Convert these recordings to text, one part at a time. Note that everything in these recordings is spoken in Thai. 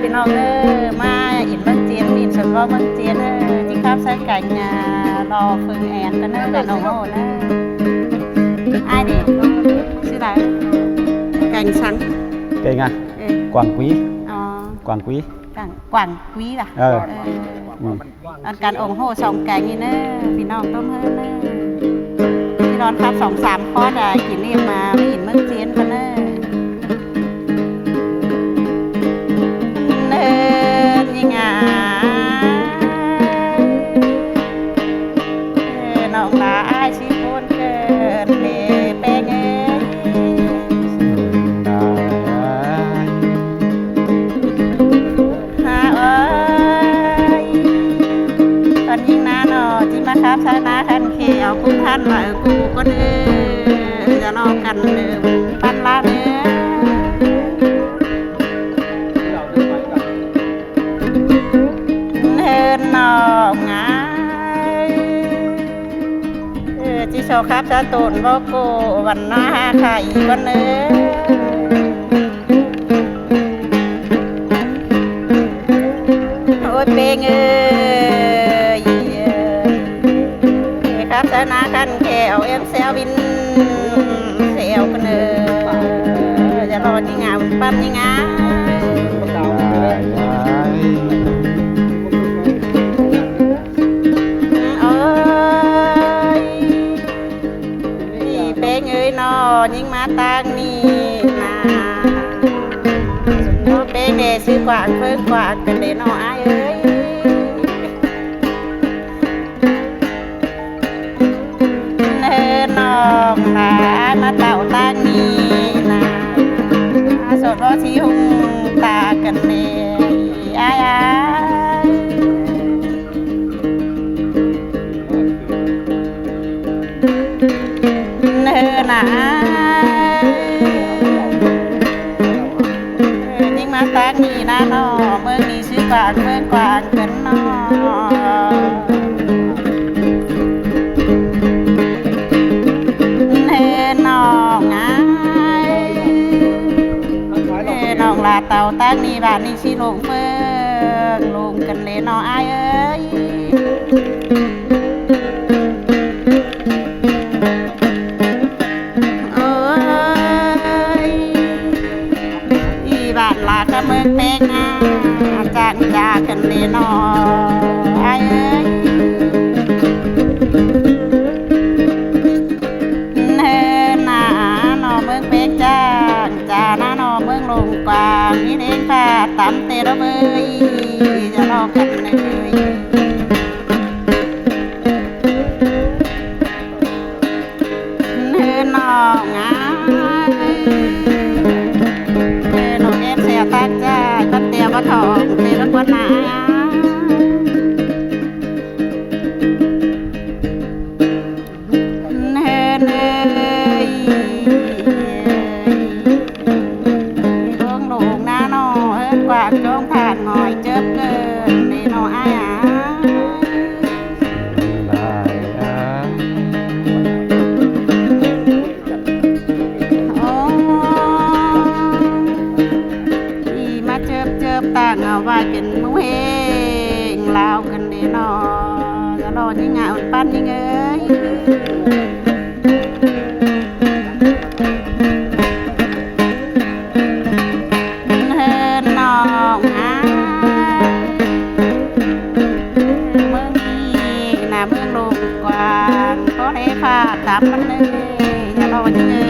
พี่น้องเด้อมาอินเมืองจีนอินสมว่าเมืองจีนที่ข้ามใช้ไก่รอฝึกแอนกันเด้อน้องโอ้เด้อไอ้ดิชื่ออะไรไก่สังไก่งะกวางquý อ๋อก วางquý กวางquýล่ะอันการองค์โหสองไก่นี่เด้อพี่น้องต้มเฮ้เด้อพี่ร้อนครับ2-3ข้อได้กินเรียกมาไม่อินเมืองจีนกันเด้อน้องลาอ้ายชิโคนเกิดเดแป้งหาเอ้ยตอนยิงนาหนอที่มาทับชนะคันเขียวกุ้งท่านว่ากูก็เด้อจะนอกกันเด้อปันลาเด้อเฮินนอกงาจิโซครับจะตูนบอกโกวันหน้าค่ะอีวันเนื้อโอ้ยเปงครับชนะกันแขวเอ็มเซลวินเซลกันเนื้อจะรอที่งานปั้นยังไงยิงมาตั้งนี่นาโนเป้เดซื้อกวาดเพิ่งกวาดกันเดนออ้ายเอ้ยเนินนองนามาเต่าตั้งนี่นาสดรอที่หุ่งตากันเดอ้ายเนินนายิงมาตั้งนี่นะนอเมื่อนี้ซื้อกวาดเมื่อกวาดกันนอเนินนองน้องลาเต่าตั้งนี่บ้านนี้ชิลงเฟิงลงกันเลยนออ้ายเอ้ยบ้านลาก็เมืองเป๊กนะจากกันเลยนอไอ้เอ้ยเนินหนานอเมืองเป๊กจ้าหน้านอเมืองลงกวางนี่เองค่ะตำเตะระเบยจะรอกันเลยเนินนองาตั้งใจก็เตียวก็ทองเตียวก็หนาเนินเลยลงลงหน้าหนอเอิ้นกว่าจงผ่านหอยเจ็บเกินในหนออ้ายต่างเอาไว้เป็นมือเฮงลาวกันเดนอจะรอที่งานปั้นยังไงเฮินนองเมืองนี้นะเมืองลงกว่างก็ได้พาตามมันเลยจะรอที่เงิ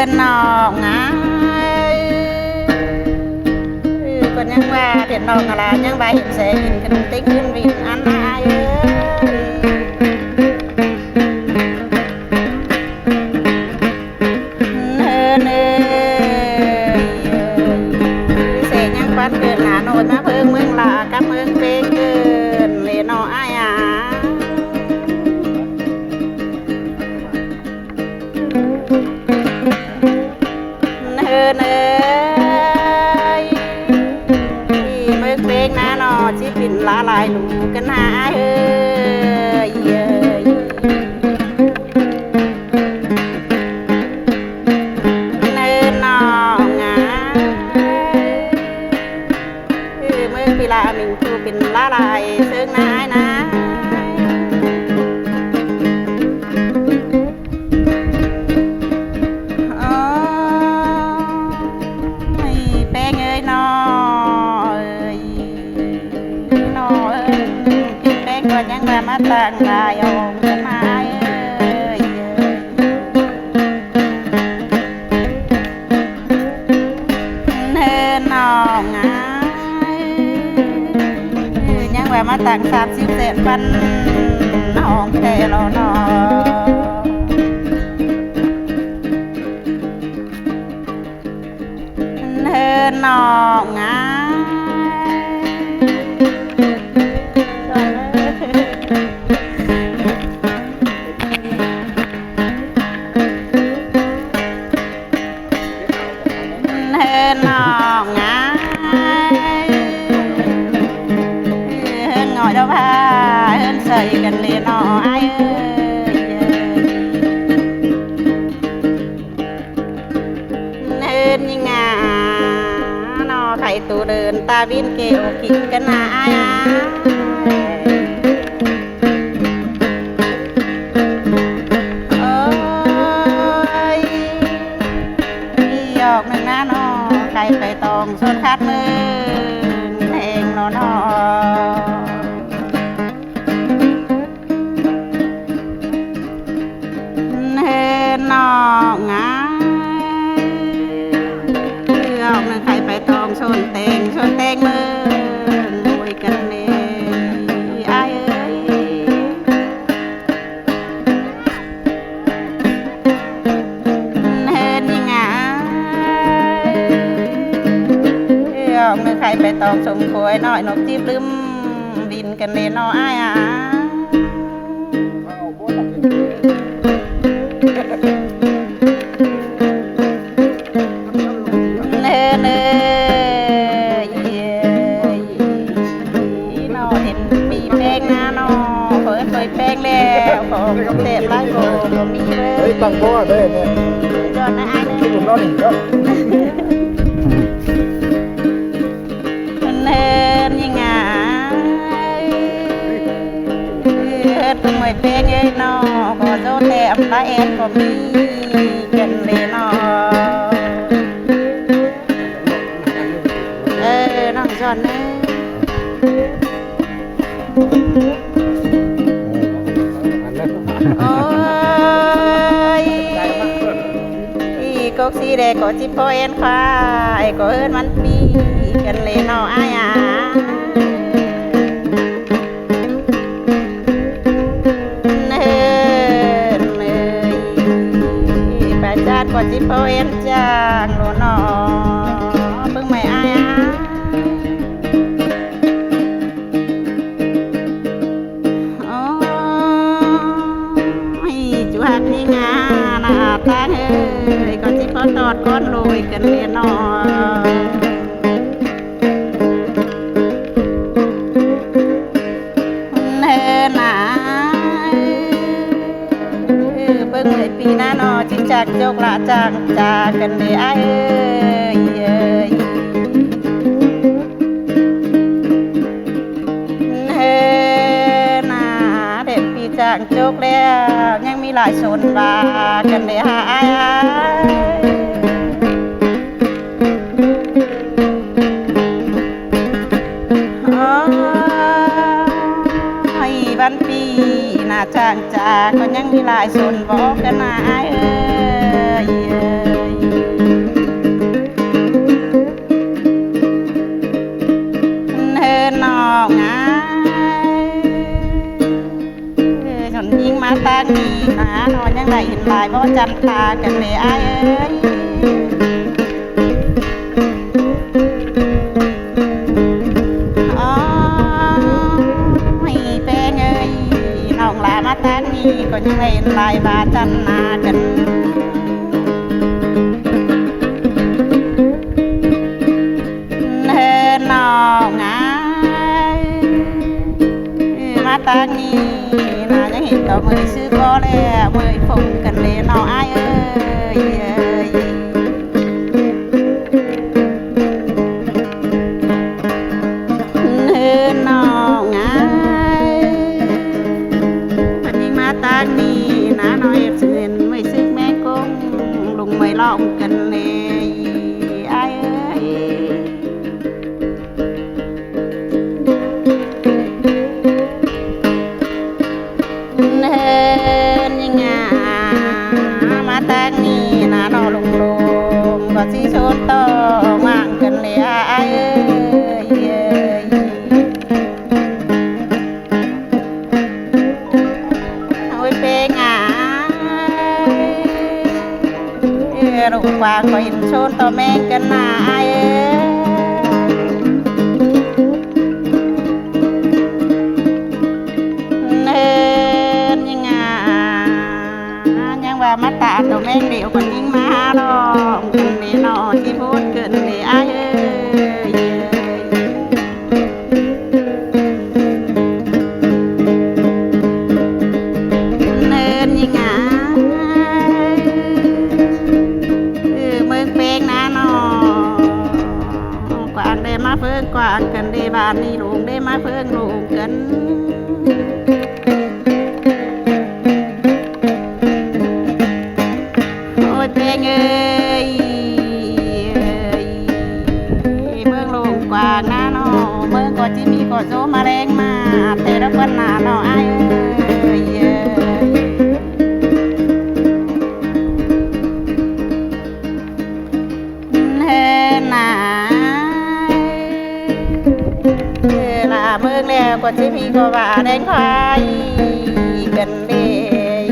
นนองไงค ต่างลายองกันมาเอ้ยเนินน้องยังว่ามาต่าง30 เศษปันน้องแต่เรานอเนินน้องน้องngồi đâu ha hơn sợi gần liền nọ ai ơi nên như ngà nó thầy tù đơn ta viên kêu kín cái nà ai ơi đi dọc nâng ná nó thầy phải tòng xuân khát mơ hẹn nóน้องออกนึงใครไปตองชนเตงมือมวยกันเนยอ้ายเอ้ยเห็นยังไงออกนึงใครไปตองชมควยน้อยนกจีบลืมบินกันเนยน้ออ้ายแป้งแล้วของเด็ดไล่โบมีเลยตั้งพ่อได้เนี่ยจอดนะไอ้เนี่ยที่ผมนอนอีกแล้วเนินยังไงตุ้มไม่แป้งเลยนอก็โดนแถมละเอ็นก็มีกันเลยนอน้องจอดนะโอ้ยอีกกสีแดงก็จิพอเอ็นควายก็เอิ้นมันปีกันเลยน้ออ้ายเนินเลยประจัดก็จิพอเอ็นจางโลน้อเบิ่งไม่อ้ายหักนี่งาหน้าตาเฮ้ยก็จิพอตอดก้อนลอยกันเลยนอเฮ้น่ะเบิ่งเลยปีหน้านอจิจักจกละจังจากันเลยอ้ายเอ้ยจากจกแล้วยังมีหลายชนบากันเลยหาอ้ายบันปีหน้าจางจาก็ยังมีหลายชนบอกกันหาอ้ายเฮ้น้องยิงมาตาดีนะนอนยังได้เห็นลายเพราะจันตากันเลยอ้ายเอ้ยอ๋อไม่แป้งเอ้ยน้องลามาตาดีก็ยังได้เห็นลายบาจันนากันเฮ้น้องมาตาดียังเห็นต่อมือซื้อก็แล้วมือคงกันเลยน้องอ้ายเอ้ยเนินน้องมันยิงมาตานีนะน้อยเสือนไม่ซื้อแม่กงลงไม่ลองกันเลยอ้ายเอ้ย ลูกกวางก็เห็นโชนต่อแม่กันหนาอายเนินยังไงยังว่ามาตาตัวแม่เดียวคนยิ่งมาหรอกคนนี้นอที่พูดเกินเลยอายมาเพิ่งกวางกันได้บ้านนี้ลุงได้มาเพิ่งลุงกันโอ้ยเพลงเอ้ยเมืองลุงกวางนะน้อเมืองก็ที่มีก็โซมาแรงมาเธอรับวันหนาน้อไอ้เมืองแล้วก็จะมีก็ว่าแดงไฟกันเลย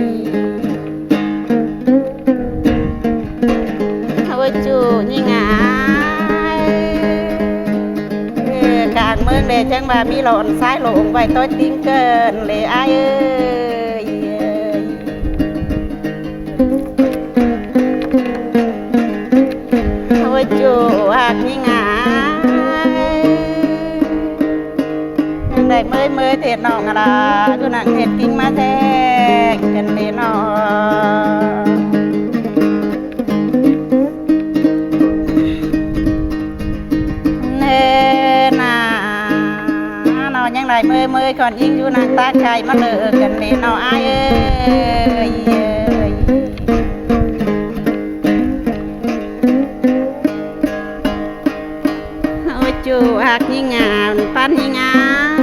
เอาจูนี่ไงกลางเมืองเลยจังว่ามีหลอนซ้ายหลงไว้ต้อยติ้งเกินเลยไอ้เอาจูหักนี่ไงได้เมื่อยเทศน้องอะไรกูนั่งเทศกิ้งมาแทกกันเลยน้องเนน่าน้องยังได้เมื่อยก่อนยิ่งอยู่นางตาไข่มาเลิกกันเลยน้องไอ้จูหักยิ่งงามปั้นยิ่งงาม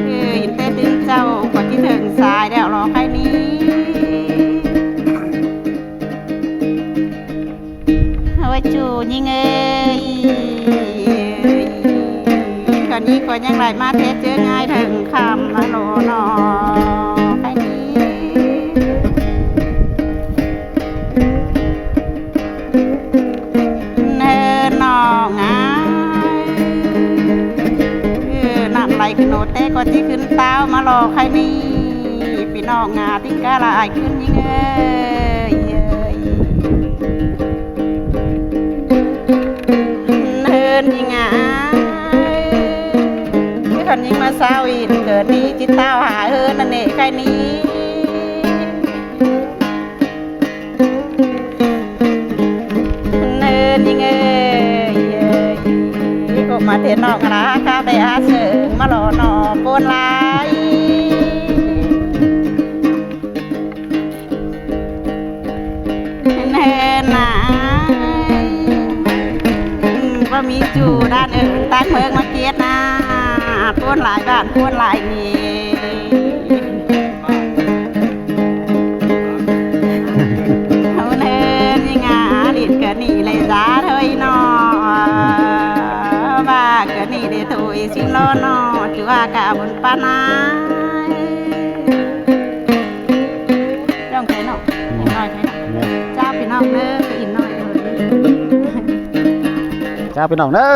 เห็นแต่ดึงเจ้าก่อนที่ถึงสายแล้วรอใครนี้เอาไว้จูยิ่งเอ้ยก่อนนี้ก็ยังไรมาเทสเจอง่ายถึงคำละโลนอใครนี้ไหลขึ้นโนเต้ก็ที่ขึ้นเต้ามารอใครนี่พี่น้องงาทิ้งกะลายขึ้นยิ่งเอ้ยเนินยิ่งไงที่คนยิ่งมาเศร้าอีกเกิดนี้จิตเต้าหานั่นเองใครนี้เนินยิ่งเอ้ยก็มาเทนอกราข้าวได้อาเสริมมาหล่อหนอปนลายเนินหนาว่ามีจูด้านอื่นตั้งเมืองมาเกียรตินะปนหลายบ้านปนหลายนี่เอาเนินยังไงดิดกันนี่เลยจ้าเธอหนอว่ากันนี่ได้ถอยสิล้อนอจือว่ากะบนปานาจ้องใจเนาะอินน้อยใช่เนาะจ้าพี่น้องเด้ออินน้อยเลย จ้าพี่น้องเด้อ